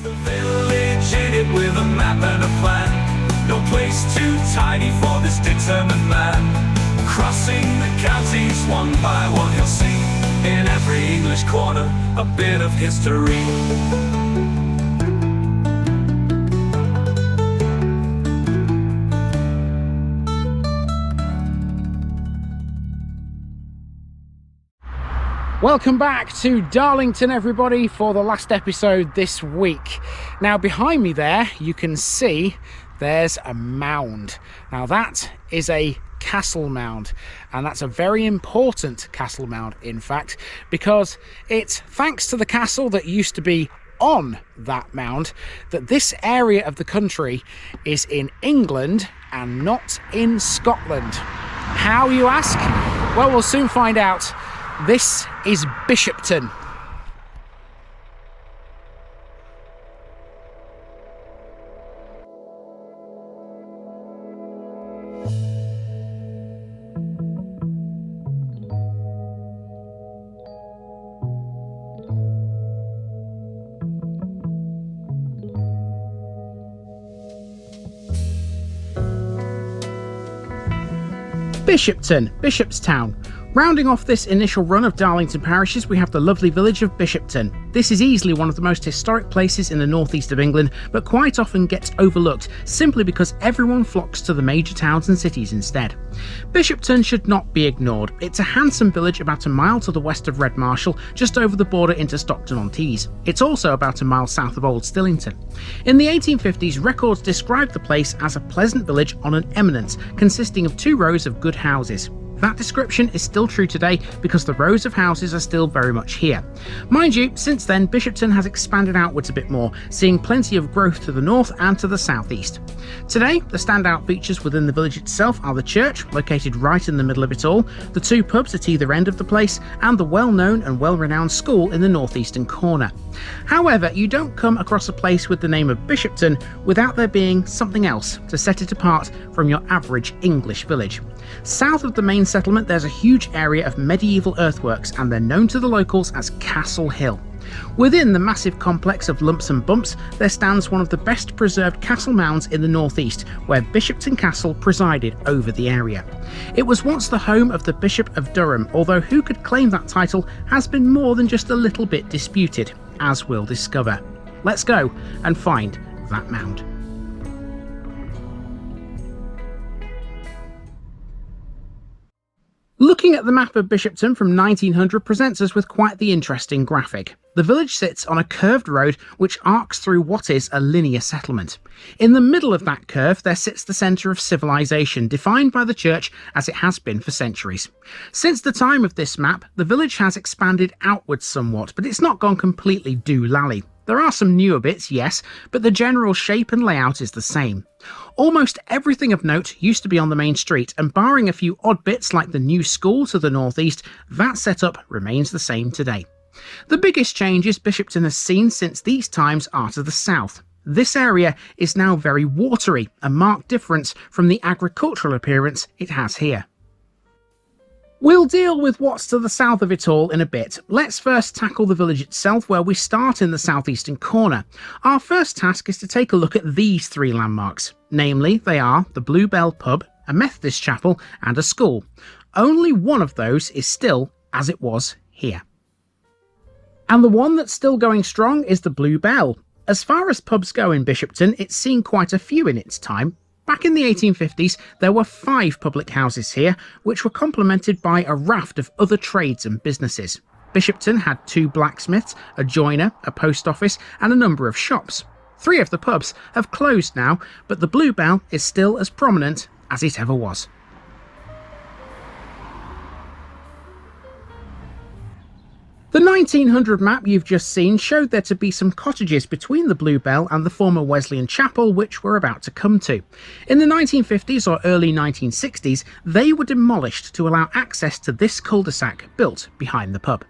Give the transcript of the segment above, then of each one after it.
The village in it with a map and a plan. No place too tiny for this determined man. Crossing the counties one by one, he'll see in every English corner a bit of history. Welcome back to Darlington, everybody, for the last episode this week. Now, behind me there, you can see there's a mound. Now, that is a castle mound, and that's a very important castle mound, in fact, because it's thanks to the castle that used to be on that mound that this area of the country is in England and not in Scotland. How, you ask? Well, we'll soon find out. This is Bishopton. Bishopton, Bishopstown. Rounding off this initial run of Darlington parishes, we have the lovely village of Bishopton. This is easily one of the most historic places in the northeast of England, but quite often gets overlooked simply because everyone flocks to the major towns and cities instead. Bishopton should not be ignored. It's a handsome village about a mile to the west of Redmarshall, just over the border into Stockton-on-Tees. It's also about a mile south of Old Stillington. In the 1850s, records described the place as a pleasant village on an eminence, consisting of 2 rows of good houses. That description is still true today because the rows of houses are still very much here. Mind you, since then, Bishopton has expanded outwards a bit more, seeing plenty of growth to the north and to the southeast. Today, the standout features within the village itself are the church, located right in the middle of it all, the 2 pubs at either end of the place, and the well-known and well-renowned school in the northeastern corner. However, you don't come across a place with the name of Bishopton without there being something else to set it apart from your average English village. South of the main settlement, there's a huge area of medieval earthworks, and they're known to the locals as Castle Hill. Within the massive complex of lumps and bumps, there stands one of the best preserved castle mounds in the northeast, where Bishopton Castle presided over the area. It was once the home of the Bishop of Durham, although who could claim that title has been more than just a little bit disputed, as we'll discover. Let's go and find that mound. Looking at the map of Bishopton from 1900 presents us with quite the interesting graphic. The village sits on a curved road which arcs through what is a linear settlement. In the middle of that curve there sits the centre of civilization, defined by the church as it has been for centuries. Since the time of this map, the village has expanded outwards somewhat, but it's not gone completely doolally. There are some newer bits, yes, but the general shape and layout is the same. Almost everything of note used to be on the main street, and barring a few odd bits like the new school to the northeast, that setup remains the same today. The biggest changes Bishopton has seen since these times are to the south. This area is now very watery, a marked difference from the agricultural appearance it has here. We'll deal with what's to the south of it all in a bit. Let's first tackle the village itself, where we start in the southeastern corner. Our first task is to take a look at these 3 landmarks. Namely, they are the Bluebell pub, a Methodist chapel, and a school. Only one of those is still as it was here. And the one that's still going strong is the Bluebell. As far as pubs go in Bishopton, it's seen quite a few in its time. Back in the 1850s, there were 5 public houses here, which were complemented by a raft of other trades and businesses. Bishopton had 2 blacksmiths, a joiner, a post office, and a number of shops. 3 of the pubs have closed now, but the Bluebell is still as prominent as it ever was. The 1900 map you've just seen showed there to be some cottages between the Bluebell and the former Wesleyan chapel, which we're about to come to. In the 1950s or early 1960s, they were demolished to allow access to this cul-de-sac built behind the pub.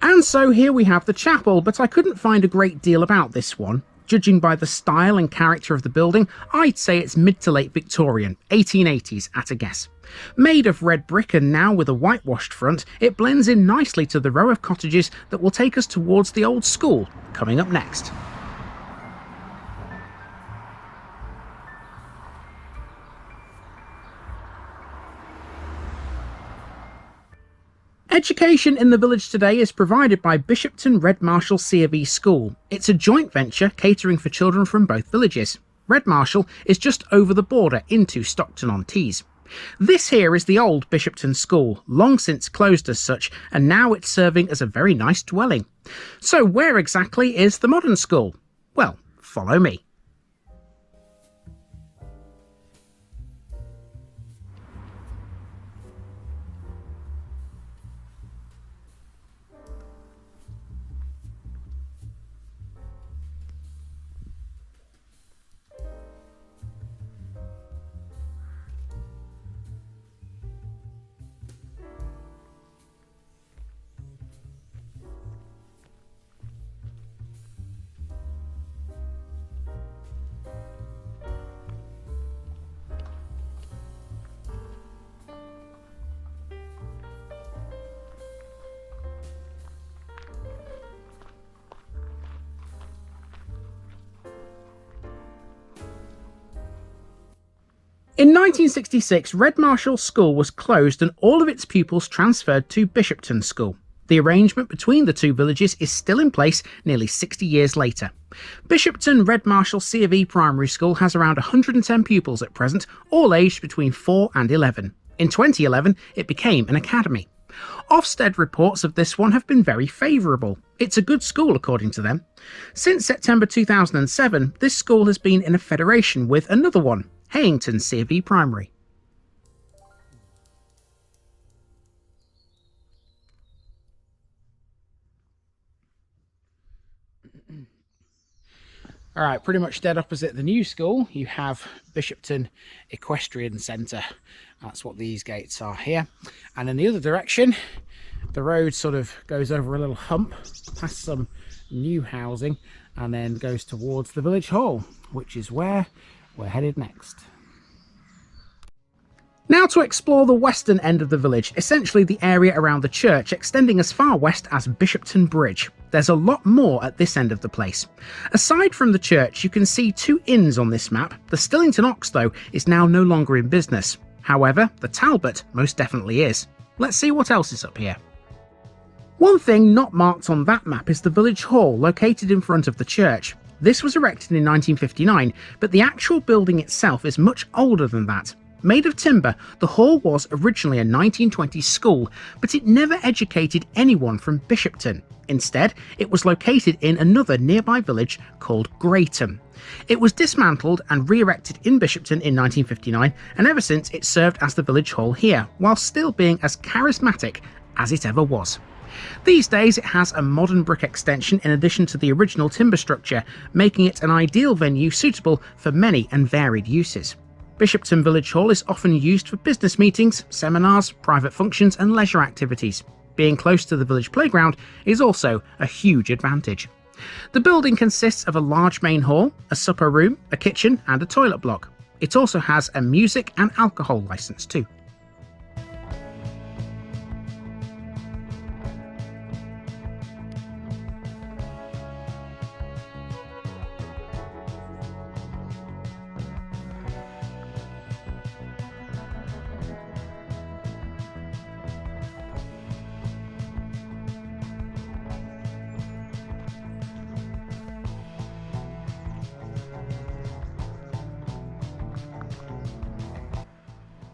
And so here we have the chapel, but I couldn't find a great deal about this one. Judging by the style and character of the building, I'd say it's mid to late Victorian, 1880s at a guess. Made of red brick and now with a whitewashed front, it blends in nicely to the row of cottages that will take us towards the old school, coming up next. Education in the village today is provided by Bishopton Redmarshall C of E School. It's a joint venture catering for children from both villages. Redmarshall is just over the border into Stockton-on-Tees. This here is the old Bishopton School, long since closed as such, and now it's serving as a very nice dwelling. So where exactly is the modern school? Well, follow me. In 1966, Redmarshall School was closed and all of its pupils transferred to Bishopton School. The arrangement between the two villages is still in place nearly 60 years later. Bishopton Redmarshall C of E Primary School has around 110 pupils at present, all aged between 4 and 11. In 2011, it became an academy. Ofsted reports of this one have been very favourable. It's a good school according to them. Since September 2007, this school has been in a federation with another one, Hayington C of E Primary. Alright, pretty much dead opposite the new school, you have Bishopton Equestrian Centre. That's what these gates are here. And in the other direction, the road sort of goes over a little hump, past some new housing, and then goes towards the village hall, which is where we're headed next. Now to explore the western end of the village, essentially the area around the church, extending as far west as Bishopton Bridge. There's a lot more at this end of the place. Aside from the church, you can see two inns on this map. The Stillington Ox, though, is now no longer in business. However, the Talbot most definitely is. Let's see what else is up here. One thing not marked on that map is the village hall located in front of the church. This was erected in 1959, but the actual building itself is much older than that. Made of timber, the hall was originally a 1920s school, but it never educated anyone from Bishopton. Instead, it was located in another nearby village called Greyton. It was dismantled and re-erected in Bishopton in 1959, and ever since it served as the village hall here, while still being as charismatic as it ever was. These days it has a modern brick extension in addition to the original timber structure, making it an ideal venue suitable for many and varied uses. Bishopton Village Hall is often used for business meetings, seminars, private functions and leisure activities. Being close to the village playground is also a huge advantage. The building consists of a large main hall, a supper room, a kitchen and a toilet block. It also has a music and alcohol licence too.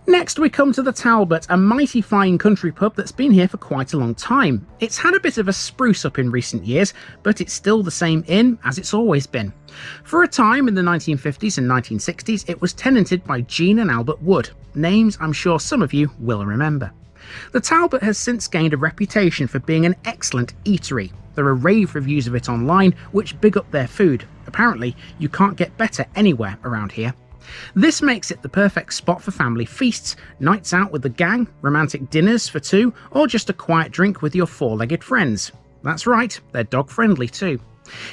Next we come to the Talbot, a mighty fine country pub that's been here for quite a long time. It's had a bit of a spruce up in recent years, but it's still the same inn as it's always been. For a time in the 1950s and 1960s it was tenanted by Jean and Albert Wood, names I'm sure some of you will remember. The Talbot has since gained a reputation for being an excellent eatery. There are rave reviews of it online which big up their food. Apparently you can't get better anywhere around here. This makes it the perfect spot for family feasts, nights out with the gang, romantic dinners for two, or just a quiet drink with your four-legged friends. That's right, they're dog friendly too.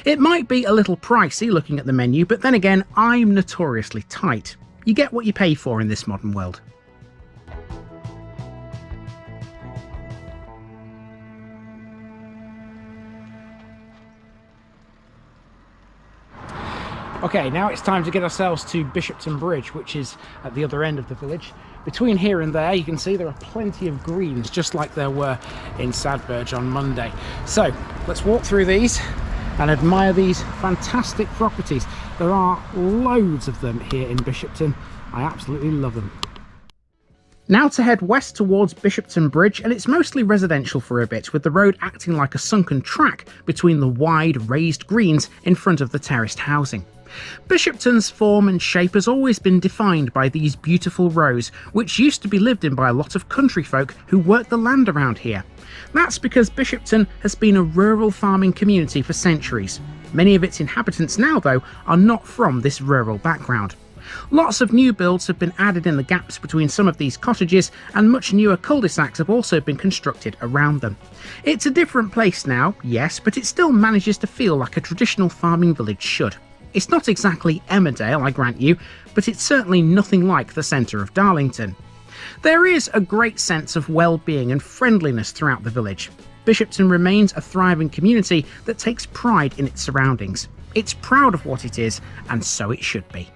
It might be a little pricey looking at the menu, but then again, I'm notoriously tight. You get what you pay for in this modern world. Okay, now it's time to get ourselves to Bishopton Bridge, which is at the other end of the village. Between here and there, you can see there are plenty of greens, just like there were in Sadberge on Monday. So let's walk through these and admire these fantastic properties. There are loads of them here in Bishopton. I absolutely love them. Now to head west towards Bishopton Bridge, and it's mostly residential for a bit, with the road acting like a sunken track between the wide raised greens in front of the terraced housing. Bishopton's form and shape has always been defined by these beautiful rows, which used to be lived in by a lot of country folk who worked the land around here. That's because Bishopton has been a rural farming community for centuries. Many of its inhabitants now, though, are not from this rural background. Lots of new builds have been added in the gaps between some of these cottages, and much newer cul-de-sacs have also been constructed around them. It's a different place now, yes, but it still manages to feel like a traditional farming village should. It's not exactly Emmerdale, I grant you, but it's certainly nothing like the centre of Darlington. There is a great sense of well-being and friendliness throughout the village. Bishopton remains a thriving community that takes pride in its surroundings. It's proud of what it is, and so it should be.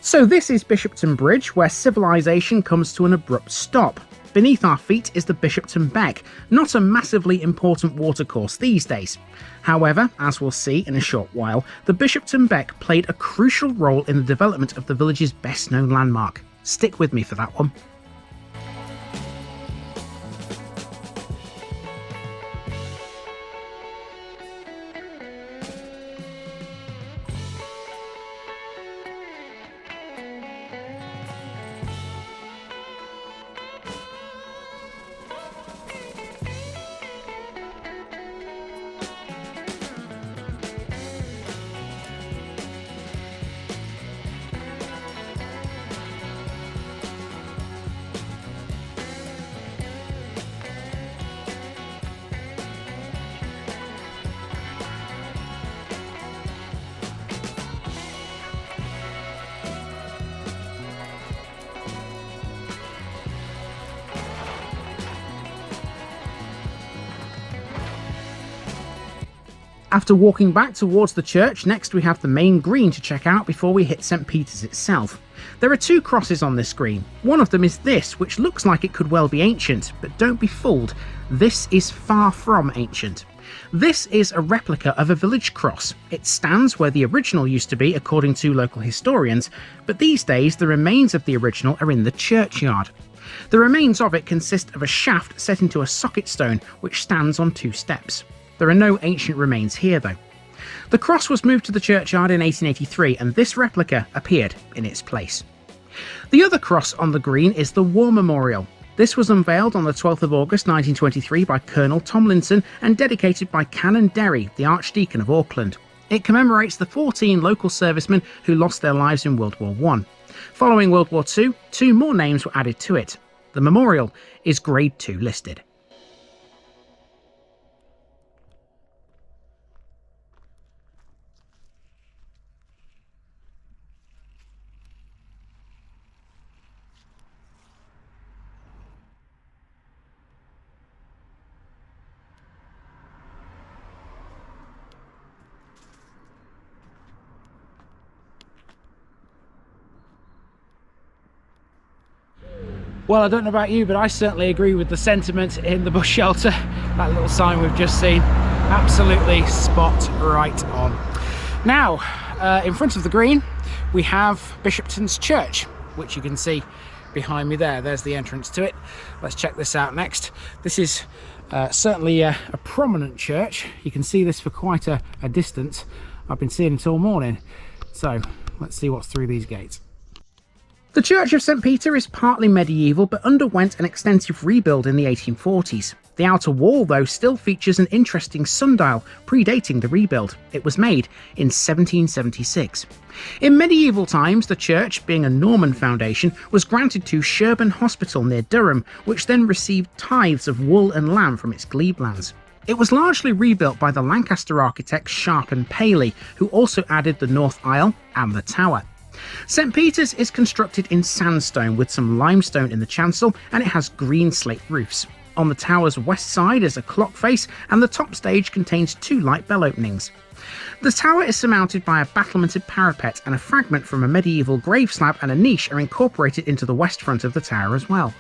So this is Bishopton Bridge, where civilization comes to an abrupt stop. Beneath our feet is the Bishopton Beck, not a massively important watercourse these days. However, as we'll see in a short while, the Bishopton Beck played a crucial role in the development of the village's best known landmark. Stick with me for that one. After walking back towards the church, next we have the main green to check out before we hit St Peter's itself. There are two crosses on this green. One of them is this, which looks like it could well be ancient, but don't be fooled, this is far from ancient. This is a replica of a village cross. It stands where the original used to be according to local historians, but these days the remains of the original are in the churchyard. The remains of it consist of a shaft set into a socket stone which stands on two steps. There are no ancient remains here though. The cross was moved to the churchyard in 1883 and this replica appeared in its place. The other cross on the green is the War Memorial. This was unveiled on the 12th of August 1923 by Colonel Tomlinson and dedicated by Canon Derry, the Archdeacon of Auckland. It commemorates the 14 local servicemen who lost their lives in World War I. Following World War II, 2 more names were added to it. The memorial is Grade 2 listed. Well, I don't know about you, but I certainly agree with the sentiment in the bus shelter. That little sign we've just seen, absolutely spot right on. Now, in front of the green, we have Bishopton's Church, which you can see behind me there. There's the entrance to it. Let's check this out next. This is certainly a prominent church. You can see this for quite a distance. I've been seeing it all morning. So, let's see what's through these gates. The Church of St Peter is partly medieval but underwent an extensive rebuild in the 1840s. The outer wall, though, still features an interesting sundial predating the rebuild. It was made in 1776. In medieval times, the church, being a Norman foundation, was granted to Sherborne Hospital near Durham, which then received tithes of wool and lamb from its glebe lands. It was largely rebuilt by the Lancaster architects Sharp and Paley, who also added the north aisle and the tower. St Peter's is constructed in sandstone with some limestone in the chancel, and it has green slate roofs. On the tower's west side is a clock face, and the top stage contains 2 light bell openings. The tower is surmounted by a battlemented parapet, and a fragment from a medieval grave slab and a niche are incorporated into the west front of the tower as well.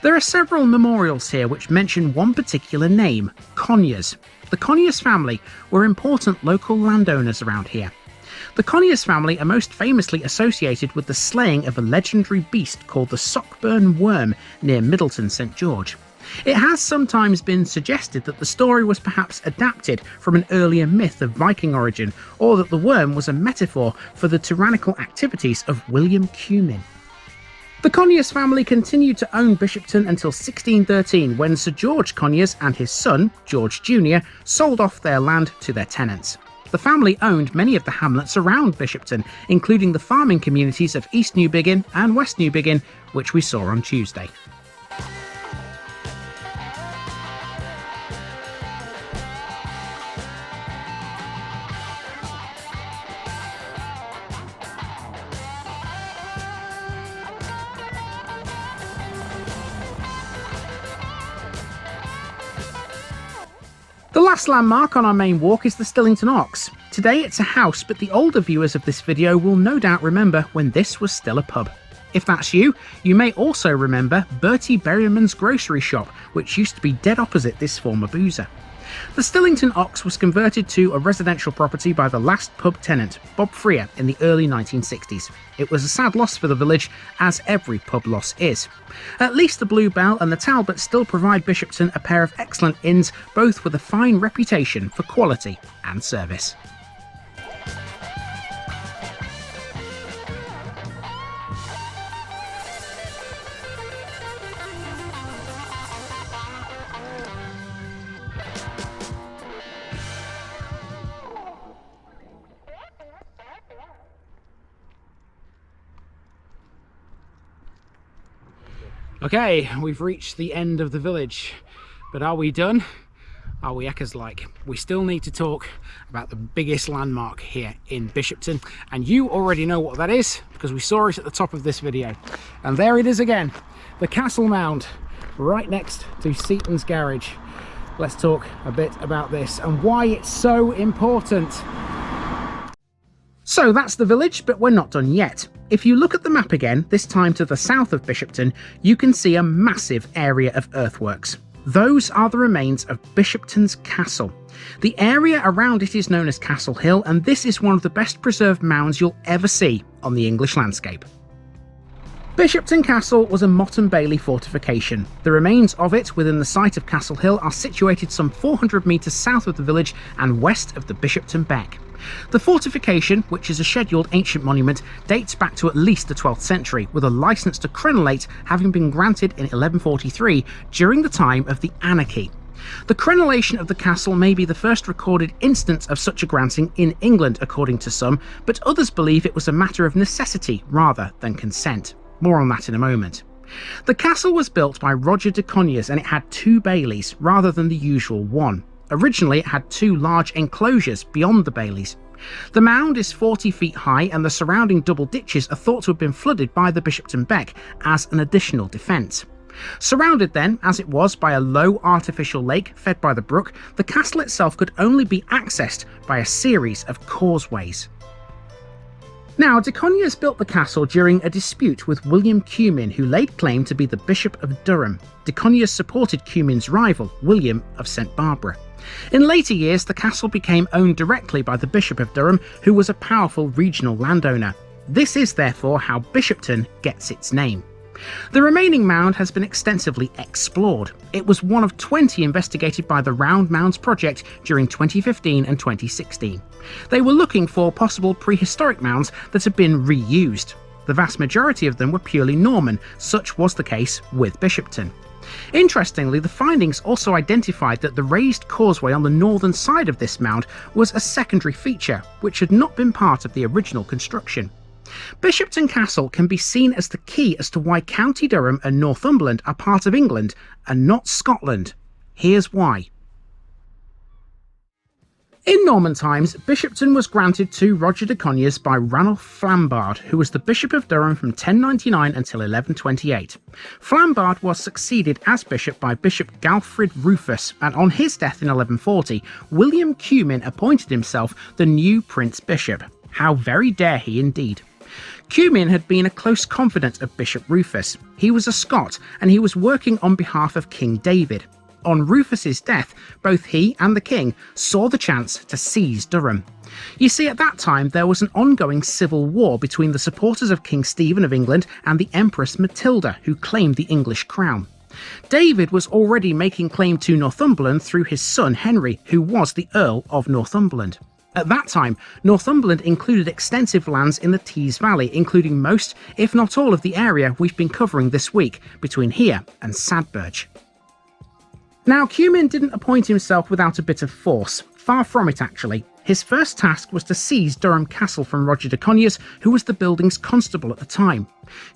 There are several memorials here which mention one particular name, Conyers. The Conyers family were important local landowners around here. The Conyers family are most famously associated with the slaying of a legendary beast called the Sockburn Worm near Middleton, St George. It has sometimes been suggested that the story was perhaps adapted from an earlier myth of Viking origin, or that the worm was a metaphor for the tyrannical activities of William Cumin. The Conyers family continued to own Bishopton until 1613, when Sir George Conyers and his son, George Jr., sold off their land to their tenants. The family owned many of the hamlets around Bishopton, including the farming communities of East Newbiggin and West Newbiggin, which we saw on Tuesday. The last landmark on our main walk is the Stillington Ox. Today it's a house, but the older viewers of this video will no doubt remember when this was still a pub. If that's you, you may also remember Bertie Berryman's grocery shop, which used to be dead opposite this former boozer. The Stillington Ox was converted to a residential property by the last pub tenant, Bob Freer, in the early 1960s. It was a sad loss for the village, as every pub loss is. At least the Blue Bell and the Talbot still provide Bishopton a pair of excellent inns, both with a fine reputation for quality and service. Okay, we've reached the end of the village, but are we done? Are we eckers like? We still need to talk about the biggest landmark here in Bishopton, and you already know what that is because we saw it at the top of this video. And there it is again, the Castle Mound, right next to Seaton's Garage. Let's talk a bit about this and why it's so important. So that's the village, but we're not done yet. If you look at the map again, this time to the south of Bishopton, you can see a massive area of earthworks. Those are the remains of Bishopton's castle. The area around it is known as Castle Hill, and this is one of the best preserved mounds you'll ever see on the English landscape. Bishopton Castle was a Motte and Bailey fortification. The remains of it within the site of Castle Hill are situated some 400 metres south of the village and west of the Bishopton Beck. The fortification, which is a scheduled ancient monument, dates back to at least the 12th century, with a licence to crenellate having been granted in 1143 during the time of the Anarchy. The crenellation of the castle may be the first recorded instance of such a granting in England, according to some, but others believe it was a matter of necessity rather than consent. More on that in a moment. The castle was built by Roger de Conyers, and it had 2 baileys rather than the usual one. Originally it had 2 large enclosures beyond the baileys. The mound is 40 feet high, and the surrounding double ditches are thought to have been flooded by the Bishopton Beck as an additional defence. Surrounded then, as it was, by a low artificial lake fed by the brook, the castle itself could only be accessed by a series of causeways. Now, de Conyers built the castle during a dispute with William Cumin, who laid claim to be the Bishop of Durham. De Conyers supported Cumin's rival, William of St Barbara. In later years, the castle became owned directly by the Bishop of Durham, who was a powerful regional landowner. This is therefore how Bishopton gets its name. The remaining mound has been extensively explored. It was one of 20 investigated by the Round Mounds Project during 2015 and 2016. They were looking for possible prehistoric mounds that had been reused. The vast majority of them were purely Norman, such was the case with Bishopton. Interestingly, the findings also identified that the raised causeway on the northern side of this mound was a secondary feature, which had not been part of the original construction. Bishopton Castle can be seen as the key as to why County Durham and Northumberland are part of England and not Scotland. Here's why. In Norman times, Bishopton was granted to Roger de Conyers by Ranulph Flambard, who was the Bishop of Durham from 1099 until 1128. Flambard was succeeded as bishop by Bishop Galfrid Rufus, and on his death in 1140, William Cumin appointed himself the new Prince Bishop. How very dare he indeed. Cumin had been a close confidant of Bishop Rufus. He was a Scot, and he was working on behalf of King David. On Rufus's death, both he and the king saw the chance to seize Durham. You see, at that time there was an ongoing civil war between the supporters of King Stephen of England and the Empress Matilda, who claimed the English crown. David was already making claim to Northumberland through his son Henry, who was the Earl of Northumberland. At that time, Northumberland included extensive lands in the Tees Valley, including most, if not all, of the area we've been covering this week, between here and Sadberge. Now, Cumin didn't appoint himself without a bit of force. Far from it, actually. His first task was to seize Durham Castle from Roger de Conyers, who was the building's constable at the time.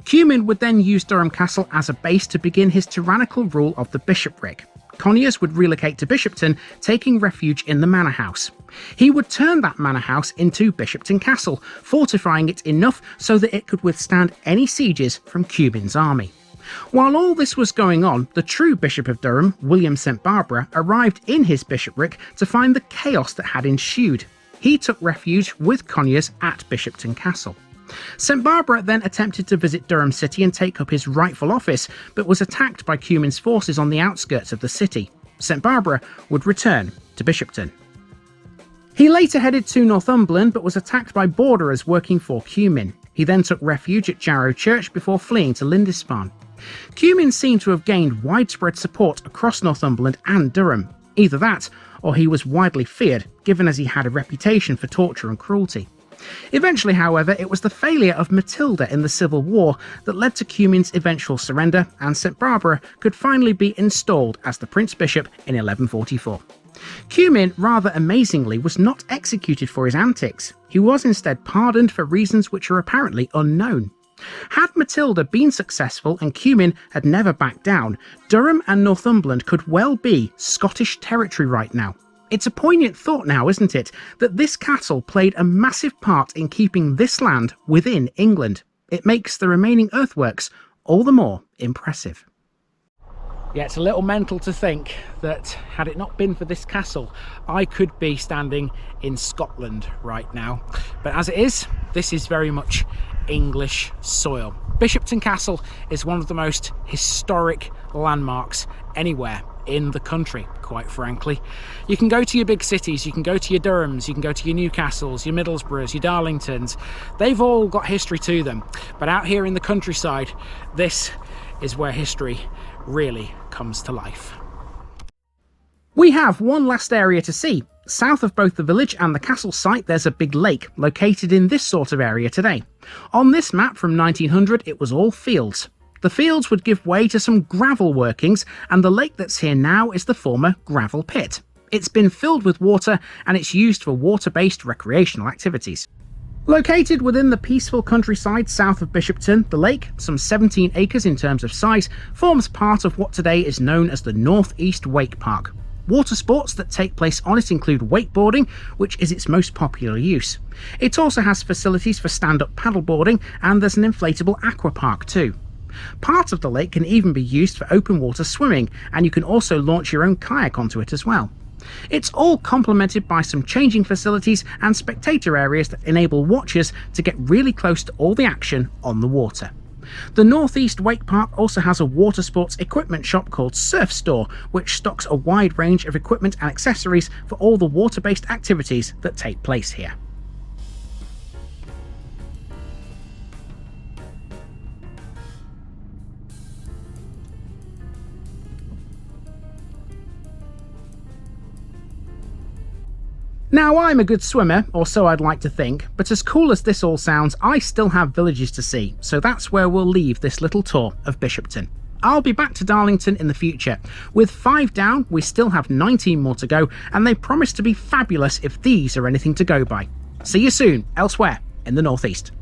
Cumin would then use Durham Castle as a base to begin his tyrannical rule of the bishopric. Conyers would relocate to Bishopton, taking refuge in the manor house. He would turn that manor house into Bishopton Castle, fortifying it enough so that it could withstand any sieges from Cumin's army. While all this was going on, the true Bishop of Durham, William St Barbara, arrived in his bishopric to find the chaos that had ensued. He took refuge with Conyers at Bishopton Castle. St Barbara then attempted to visit Durham City and take up his rightful office, but was attacked by Cumin's forces on the outskirts of the city. St Barbara would return to Bishopton. He later headed to Northumberland, but was attacked by borderers working for Cumin. He then took refuge at Jarrow Church before fleeing to Lindisfarne. Cumin seemed to have gained widespread support across Northumberland and Durham. Either that, or he was widely feared, given as he had a reputation for torture and cruelty. Eventually, however, it was the failure of Matilda in the Civil War that led to Cumin's eventual surrender, and St Barbara could finally be installed as the Prince Bishop in 1144. Cumin, rather amazingly, was not executed for his antics. He was instead pardoned for reasons which are apparently unknown. Had Matilda been successful and Cumin had never backed down, Durham and Northumberland could well be Scottish territory right now. It's a poignant thought now, isn't it, that this castle played a massive part in keeping this land within England. It makes the remaining earthworks all the more impressive. Yeah, it's a little mental to think that had it not been for this castle, I could be standing in Scotland right now. But as it is, this is very much English soil. Bishopton Castle is one of the most historic landmarks anywhere in the country, quite frankly. You can go to your big cities, you can go to your Durhams, you can go to your Newcastles, your Middlesbroughs, your Darlingtons. They've all got history to them. But out here in the countryside, this is where history really comes to life. We have one last area to see. South of both the village and the castle site, there's a big lake located in this sort of area today. On this map from 1900, it was all fields. The fields would give way to some gravel workings, and the lake that's here now is the former gravel pit. It's been filled with water, and it's used for water-based recreational activities. Located within the peaceful countryside south of Bishopton, the lake, some 17 acres in terms of size, forms part of what today is known as the North East Wake Park. Water sports that take place on it include wakeboarding, which is its most popular use. It also has facilities for stand-up paddleboarding, and there's an inflatable aqua park too. Part of the lake can even be used for open water swimming, and you can also launch your own kayak onto it as well. It's all complemented by some changing facilities and spectator areas that enable watchers to get really close to all the action on the water. The Northeast Wake Park also has a water sports equipment shop called Surf Store, which stocks a wide range of equipment and accessories for all the water-based activities that take place here. Now, I'm a good swimmer, or so I'd like to think, but as cool as this all sounds, I still have villages to see, so that's where we'll leave this little tour of Bishopton. I'll be back to Darlington in the future. With 5 down, we still have 19 more to go, and they promise to be fabulous if these are anything to go by. See you soon, elsewhere in the northeast.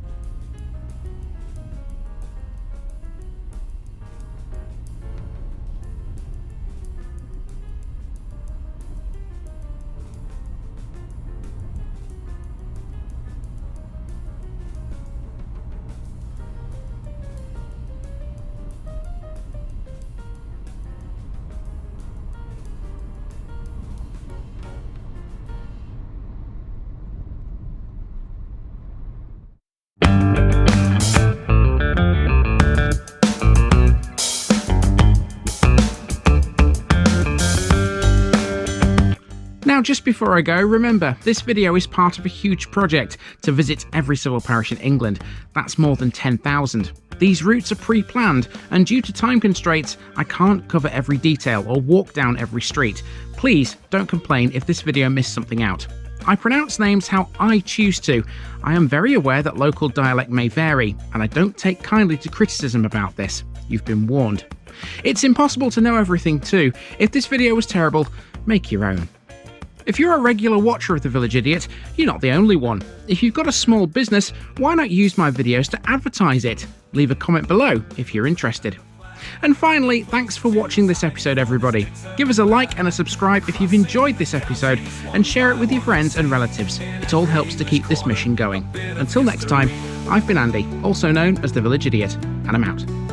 Now, just before I go, remember, this video is part of a huge project to visit every civil parish in England. That's more than 10,000. These routes are pre-planned, and due to time constraints, I can't cover every detail or walk down every street. Please don't complain if this video missed something out. I pronounce names how I choose to. I am very aware that local dialect may vary, and I don't take kindly to criticism about this. You've been warned. It's impossible to know everything too. If this video was terrible, make your own. If you're a regular watcher of The Village Idiot, you're not the only one. If you've got a small business, why not use my videos to advertise it? Leave a comment below if you're interested. And finally, thanks for watching this episode, everybody. Give us a like and a subscribe if you've enjoyed this episode, and share it with your friends and relatives. It all helps to keep this mission going. Until next time, I've been Andy, also known as The Village Idiot, and I'm out.